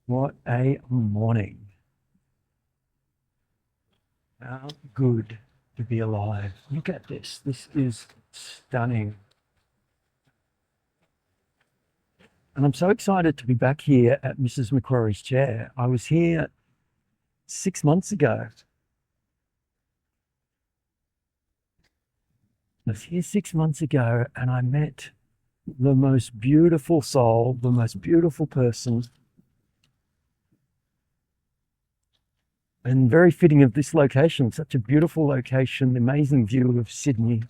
What a morning. How good to be alive. Look at this. This is stunning. And I'm so excited to be back here at Mrs. McQuarrie's chair. I was here 6 months ago. I was here 6 months ago and I met the most beautiful soul, the most beautiful person. And very fitting of this location, such a beautiful location, amazing view of Sydney.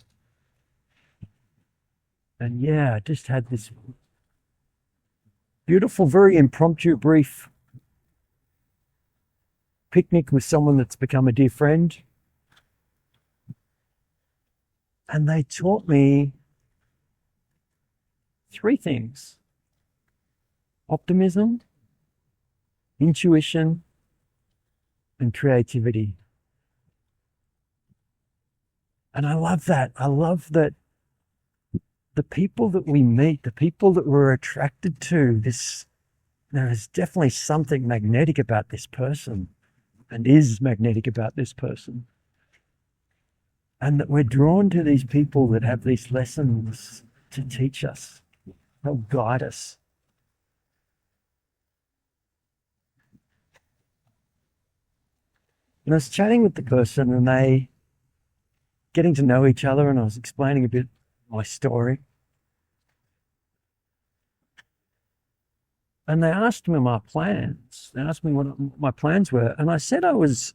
And yeah, I just had this beautiful, very impromptu, brief picnic with someone that's become a dear friend. And they taught me three things: optimism, intuition, and creativity. And I love that. I love that the people that we meet, the people that we're attracted to, there is definitely something magnetic about this person and is magnetic about this person. And that we're drawn to these people that have these lessons to teach us, help guide us. And I was chatting with the person and they getting to know each other, and I was explaining a bit my story. And they asked me my plans. They asked me what my plans were. And I said I was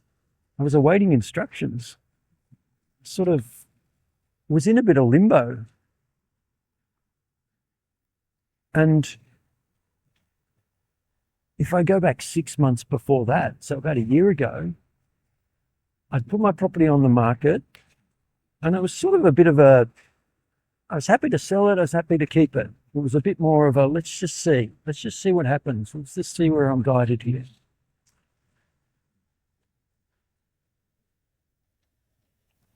awaiting instructions. Sort of was in a bit of limbo. And if I go back 6 months before that, so about a year ago, I'd put my property on the market and it was sort of a bit of I was happy to sell it, I was happy to keep it. It was a bit more of let's just see what happens. Let's just see where I'm guided here.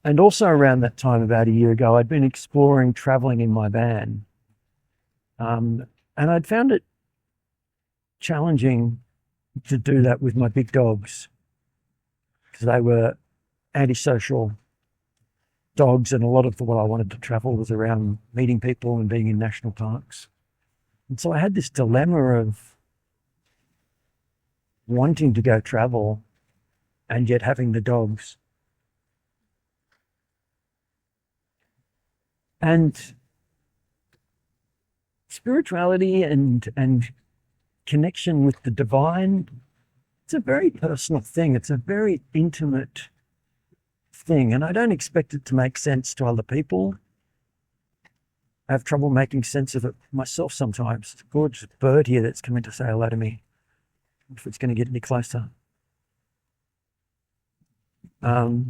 And also around that time, about a year ago, I'd been exploring traveling in my van. And I'd found it challenging to do that with my big dogs because they were antisocial dogs, and a lot of what I wanted to travel was around meeting people and being in national parks. And so I had this dilemma of wanting to go travel and yet having the dogs. And spirituality and connection with the divine, it's a very personal thing. It's a very intimate thing, and I don't expect it to make sense to other people. I have trouble making sense of it myself sometimes. It's a gorgeous bird here that's coming to say hello to me. If it's going to get any closer. But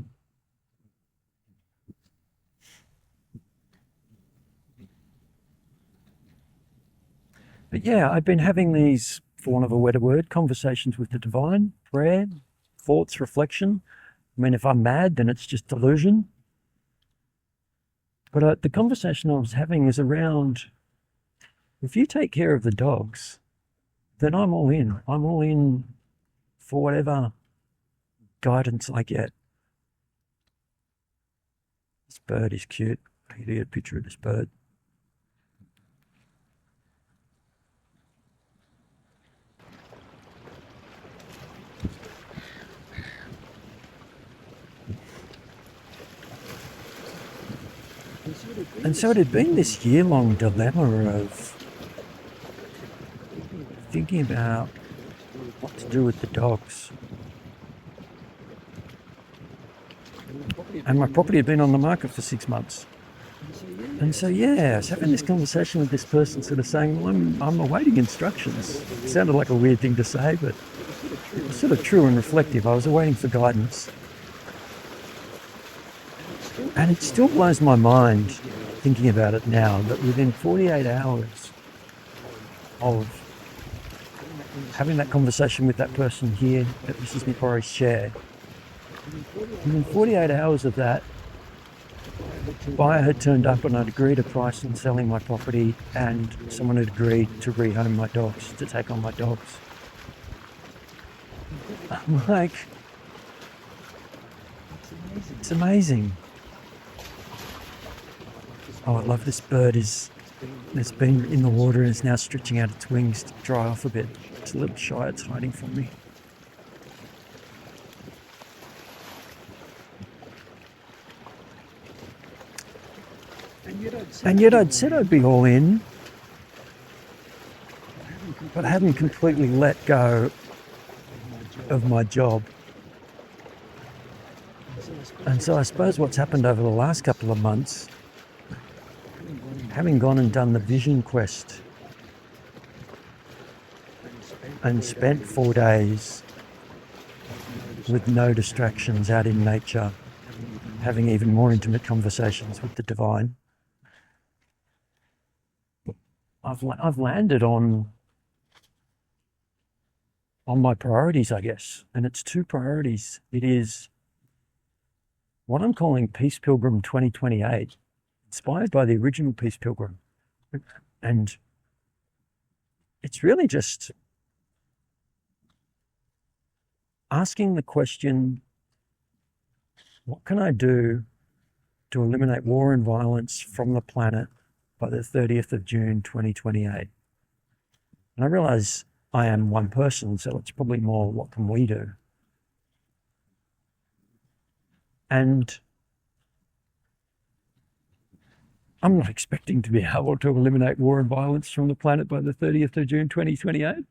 yeah, I've been having these, for want of a better word, conversations with the divine, prayer, thoughts, reflection. I mean, if I'm mad, then it's just delusion. But the conversation I was having is around, if you take care of the dogs, then I'm all in. I'm all in for whatever guidance I get. This bird is cute. I can get a picture of this bird. And so it had been this year-long dilemma of thinking about what to do with the dogs. And my property had been on the market for 6 months. And so, yeah, I was having this conversation with this person sort of saying, well, I'm awaiting instructions. It sounded like a weird thing to say, but it was sort of true and reflective. I was awaiting for guidance. And it still blows my mind, thinking about it now, that within 48 hours of having that conversation with that person here at Mrs. McQuarrie's chair, within 48 hours of that, the buyer had turned up and I'd agreed a price on selling my property, and someone had agreed to rehome my dogs, to take on my dogs. I'm like, it's amazing. Oh, I love this bird. It's been in the water and is now stretching out its wings to dry off a bit. It's a little shy. It's hiding from me. And yet I'd said I'd be all in, but I hadn't completely let go of my job. And so I suppose what's happened over the last couple of months, having gone and done the vision quest and spent 4 days with no distractions out in nature, having even more intimate conversations with the divine, I've landed on my priorities, I guess. And it's two priorities. It is what I'm calling Peace Pilgrim 2028, inspired by the original Peace Pilgrim. And it's really just asking the question, what can I do to eliminate war and violence from the planet by the 30th of June 2028? And I realize I am one person, so it's probably more, what can we do? And I'm not expecting to be able to eliminate war and violence from the planet by the 30th of June 2028.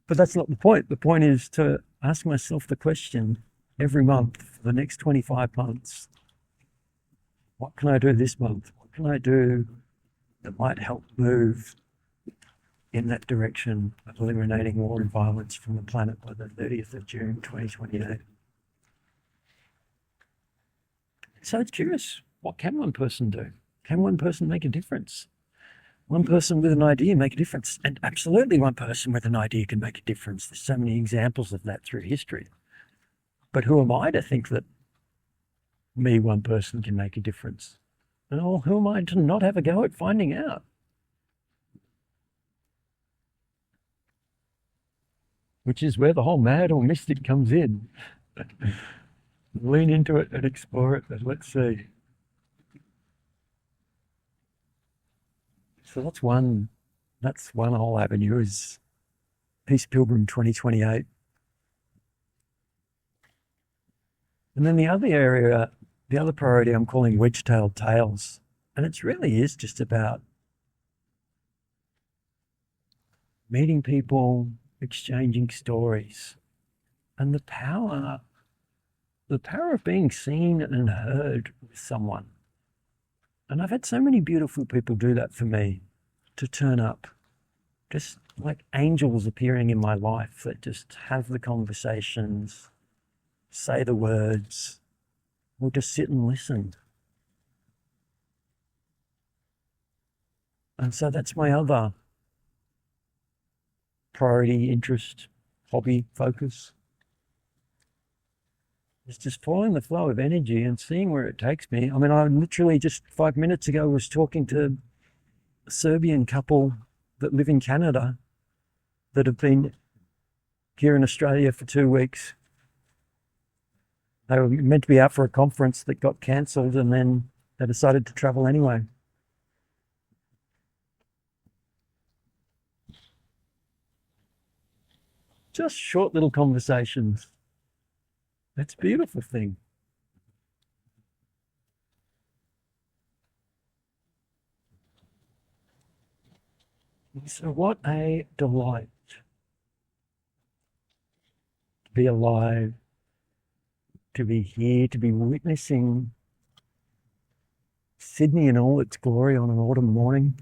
But that's not the point. The point is to ask myself the question every month for the next 25 months. What can I do this month? What can I do that might help move in that direction of eliminating war and violence from the planet by the 30th of June 2028? So it's curious, what can one person do? Can one person make a difference? One person with an idea make a difference, and absolutely one person with an idea can make a difference. There's so many examples of that through history. But who am I to think that me, one person, can make a difference? Well, who am I to not have a go at finding out? Which is where the whole mad or mystic comes in. Lean into it and explore it, and let's see. So that's one whole avenue, is Peace Pilgrim 2028. And then the other area, the other priority I'm calling Wedge-tailed Tales. And it really is just about meeting people, exchanging stories, and the power of being seen and heard with someone. And I've had so many beautiful people do that for me, to turn up, just like angels appearing in my life that just have the conversations, say the words, or just sit and listen. And so that's my other priority, interest, hobby, focus. It's just following the flow of energy and seeing where it takes me. I mean, I literally just 5 minutes ago was talking to a Serbian couple that live in Canada that have been here in Australia for 2 weeks. They were meant to be out for a conference that got cancelled, and then they decided to travel anyway. Just short little conversations. That's a beautiful thing. So what a delight to be alive, to be here, to be witnessing Sydney in all its glory on an autumn morning.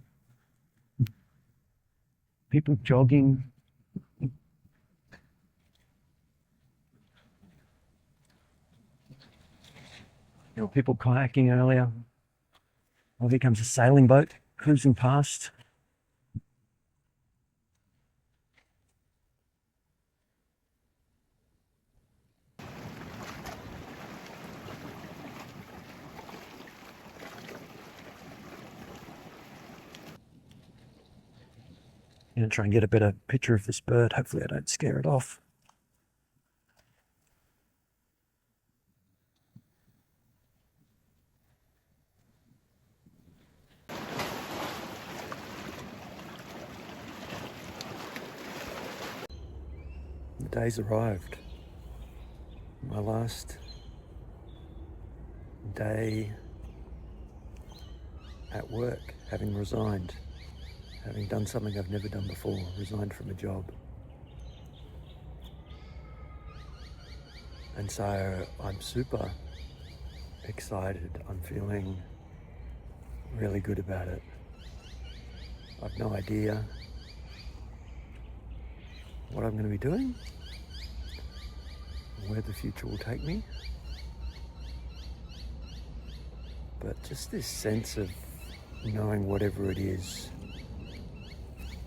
People jogging. There were people kayaking earlier. Well, here comes a sailing boat cruising past. going to try and get a better picture of this bird. Hopefully I don't scare it off. The day's arrived. My last day at work, having resigned, having done something I've never done before, resigned from a job. And so I'm super excited. I'm feeling really good about it. I've no idea what I'm going to be doing, where the future will take me, but just this sense of knowing whatever it is,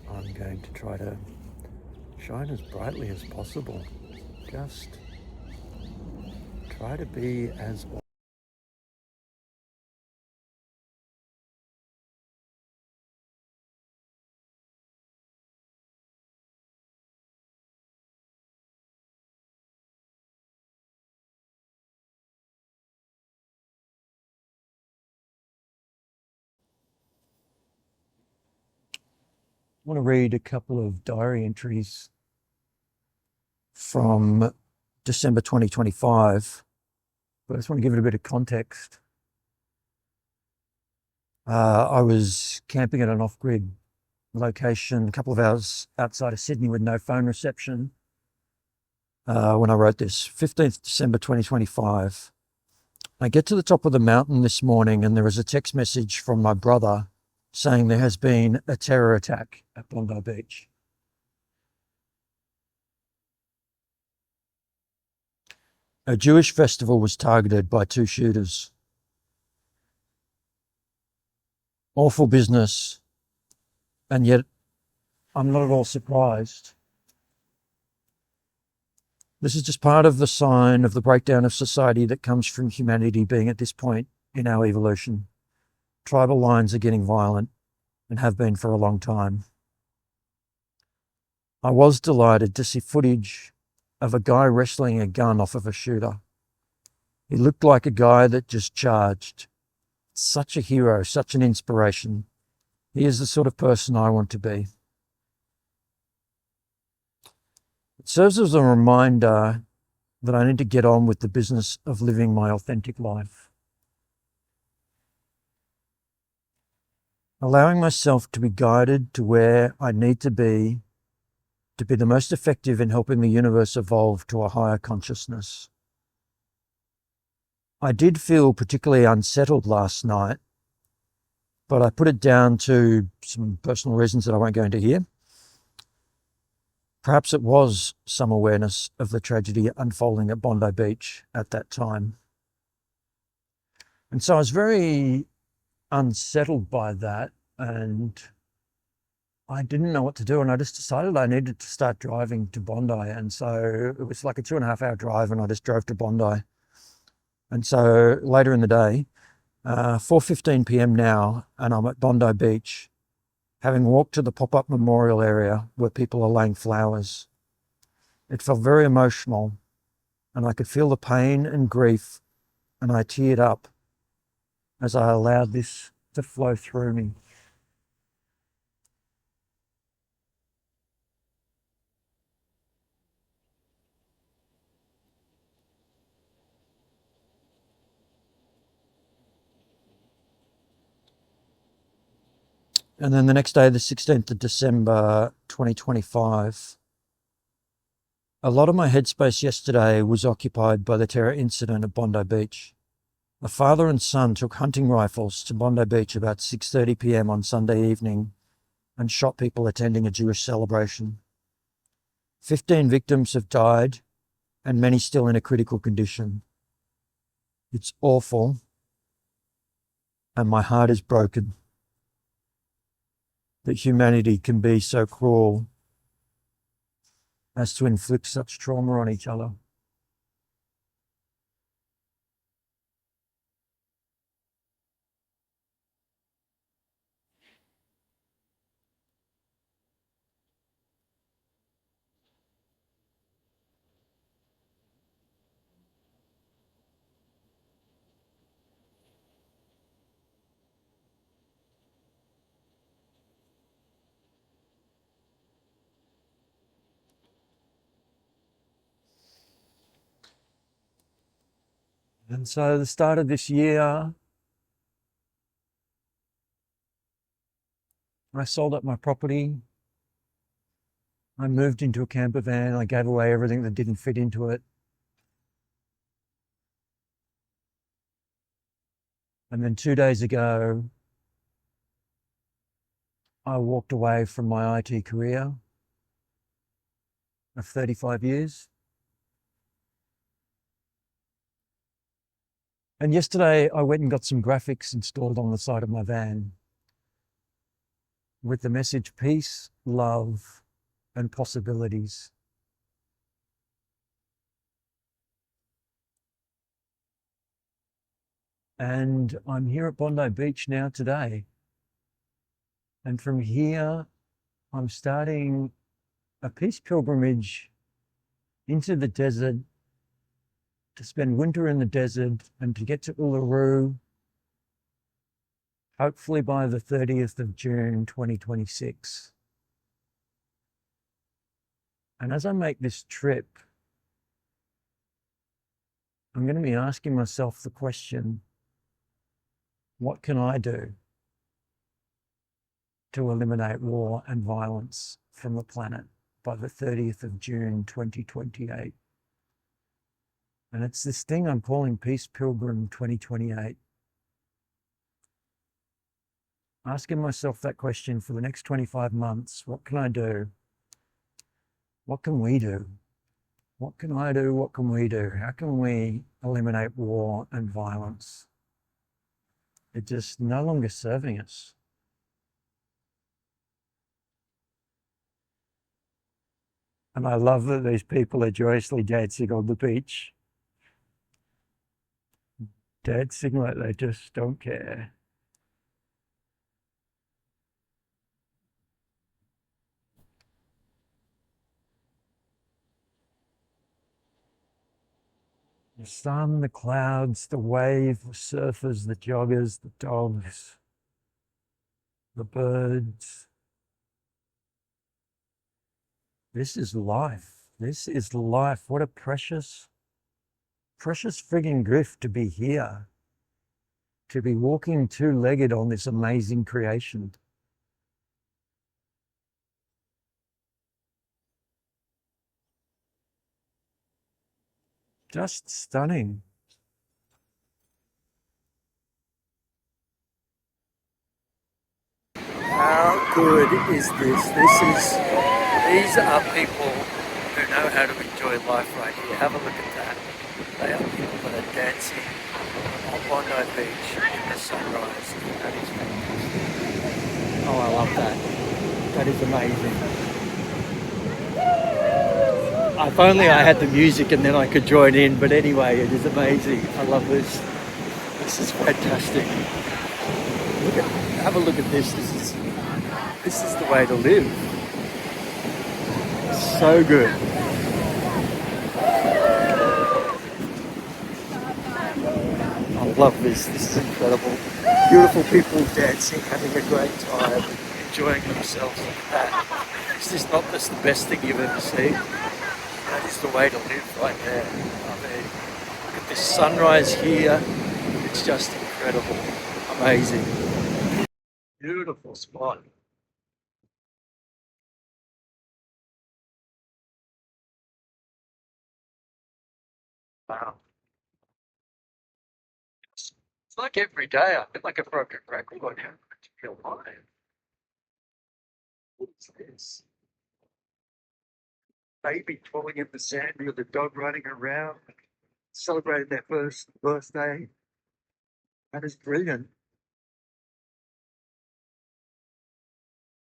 I'm going to try to shine as brightly as possible. Just try to be as I want to read a couple of diary entries from December 2025, but I just want to give it a bit of context. I was camping at an off-grid location a couple of hours outside of Sydney with no phone reception when I wrote this, 15th December 2025. I get to the top of the mountain this morning and there is a text message from my brother saying there has been a terror attack at Bondi Beach. A Jewish festival was targeted by 2 shooters. Awful business, and yet I'm not at all surprised. This is just part of the sign of the breakdown of society that comes from humanity being at this point in our evolution. Tribal lines are getting violent and have been for a long time. I was delighted to see footage of a guy wrestling a gun off of a shooter. He looked like a guy that just charged. Such a hero, such an inspiration. He is the sort of person I want to be. It serves as a reminder that I need to get on with the business of living my authentic life. Allowing myself to be guided to where I need to be the most effective in helping the universe evolve to a higher consciousness. I did feel particularly unsettled last night, but I put it down to some personal reasons that I won't go into here. Perhaps it was some awareness of the tragedy unfolding at Bondi Beach at that time. And so I was very unsettled by that, and I didn't know what to do, and I just decided I needed to start driving to Bondi. And so it was like a 2.5 hour drive, and I just drove to Bondi. And so later in the day, 4:15 p.m. now, and I'm at Bondi Beach, having walked to the pop-up memorial area where people are laying flowers. It felt very emotional, and I could feel the pain and grief, and I teared up as I allowed this to flow through me. And then the next day, the 16th of December, 2025, a lot of my headspace yesterday was occupied by the terror incident at Bondi Beach. A father and son took hunting rifles to Bondi Beach about 6:30 p.m. on Sunday evening and shot people attending a Jewish celebration. 15 victims have died and many still in a critical condition. It's awful, and my heart is broken that humanity can be so cruel as to inflict such trauma on each other. And so the start of this year, I sold up my property. I moved into a camper van. I gave away everything that didn't fit into it. And then 2 days ago, I walked away from my IT career of 35 years. And yesterday I went and got some graphics installed on the side of my van with the message peace, love, and possibilities. And I'm here at Bondi Beach now today. And from here, I'm starting a peace pilgrimage into the desert to spend winter in the desert and to get to Uluru, hopefully by the 30th of June, 2026. And as I make this trip, I'm going to be asking myself the question, what can I do to eliminate war and violence from the planet by the 30th of June, 2028? And it's this thing I'm calling Peace Pilgrim 2028. Asking myself that question for the next 25 months, what can I do? What can we do? What can I do? What can we do? How can we eliminate war and violence? It's just no longer serving us. And I love that these people are joyously dancing on the beach. Dancing like they just don't care. The sun, the clouds, the wave, the surfers, the joggers, the dogs, the birds. This is life. This is life. What a precious frigging gift to be here, to be walking two-legged on this amazing creation. Just stunning. How good is this? These are people who know how to enjoy life right here. Have a look at that. They are people that are dancing on Bondi Beach in the sunrise. That is fantastic. Oh, I love that. That is amazing. If only I had the music and then I could join in, but anyway, it is amazing. I love this. This is fantastic. Have a look at this. This is the way to live. So good. I love this. This is incredible. Beautiful people dancing, having a great time, enjoying themselves. Look at that. Is this not just the best thing you've ever seen? That is the way to live right there. I mean, look at this sunrise here. It's just incredible. Amazing. Beautiful spot. Wow. It's like every day I feel like a broken record. How much I feel alive. What is this? Baby falling in the sand with a dog running around, celebrating their first birthday. That is brilliant.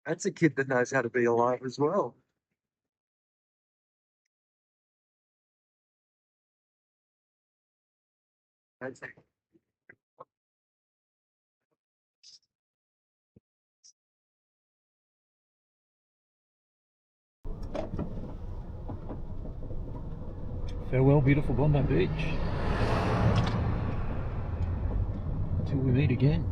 That's a kid that knows how to be alive as well. That's Farewell, beautiful Bondi Beach. Until we meet again.